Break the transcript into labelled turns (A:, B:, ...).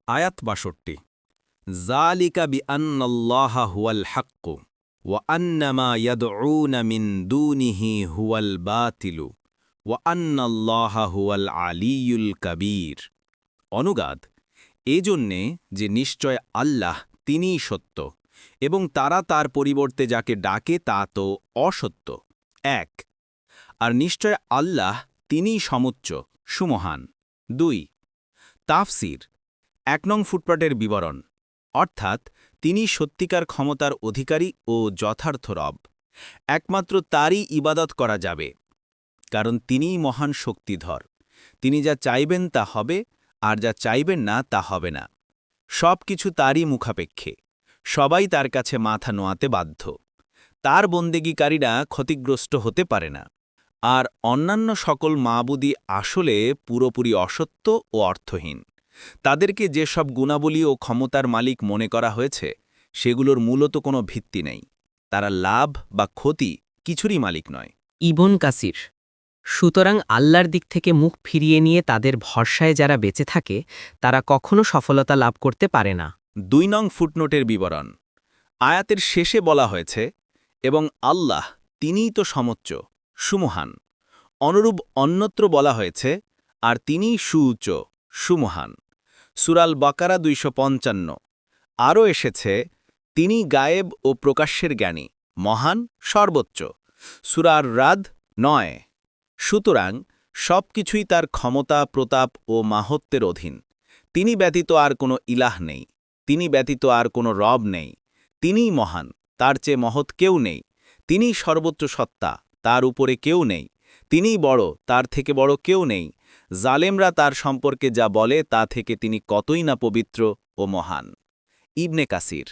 A: আয়াত ৬২ যালিকা বিআন্নাল্লাহা হুয়াল হাক্কু ওয়া আন্নামা ইয়াদউনা মিন দুনিহি হুয়াল বাতিলু ওয়া আন্নাল্লাহা হুয়াল আলিয়্যুল কাবীর। অনুবাদ, এজন্যে যে নিশ্চয় আল্লাহ তিনিই সত্য এবং তারা তার পরিবর্তে যাকে ডাকে তা তো অসত্য। ১। আর নিশ্চয় আল্লাহ তিনিই সমুচ্চ সুমহান। ২। তাফসির ১ নং ফুটপাটের বিবরণ, অর্থাৎ তিনি সত্যিকার ক্ষমতার অধিকারী ও যথার্থ রব। একমাত্র তারই ইবাদত করা যাবে, কারণ তিনিই মহান শক্তিধর। তিনি যা চাইবেন তা হবে, আর যা চাইবেন না তা হবে না। সব কিছু তারই মুখাপেক্ষে, সবাই তার কাছে মাথা নোয়াতে বাধ্য। তার বন্দেগীকারীরা ক্ষতিগ্রস্ত হতে পারে না। আর অন্যান্য সকল মাবুদি আসলে পুরোপুরি অসত্য ও অর্থহীন। তাদেরকে যেসব গুণাবলী ও ক্ষমতার মালিক মনে করা হয়েছে, সেগুলোর মূলত কোনো ভিত্তি নেই। তারা লাভ বা ক্ষতি কিছুরই মালিক নয়।
B: ইবন কাসির। সুতরাং আল্লাহর দিক থেকে মুখ ফিরিয়ে নিয়ে তাদের ভরসায় যারা বেঁচে থাকে তারা কখনো সফলতা লাভ করতে পারে না।
A: ২ নং ফুটনোটের বিবরণ, আয়াতের শেষে বলা হয়েছে, এবং আল্লাহ তিনিই তো সমুচ্চ সুমহান। অনুরূপ অন্যত্র বলা হয়েছে, আর তিনিই সুউচ্চ সুমহান। সূরাল বাকারা ২৫৫। আরও এসেছে, তিনি গায়েব ও প্রকাশ্যের জ্ঞানী, মহান, সর্বোচ্চ। সূরা আর-রাদ ৯। সুতরাং সব কিছুই তার ক্ষমতা, প্রতাপ ও মাহাত্ম্যের অধীন। তিনি ব্যতীত আর কোনো ইলাহ নেই, তিনি ব্যতীত আর কোনো রব নেই। তিনিই মহান, তার চেয়ে মহৎ কেউ নেই। তিনিই সর্বোচ্চ সত্তা, তার উপরে কেউ নেই। তিনিই বড়, তার থেকে বড় কেউ নেই। জালেমরা তার সম্পর্কে যা বলে তা থেকে তিনি কতই না পবিত্র ও মহান। ইবনে কাসির।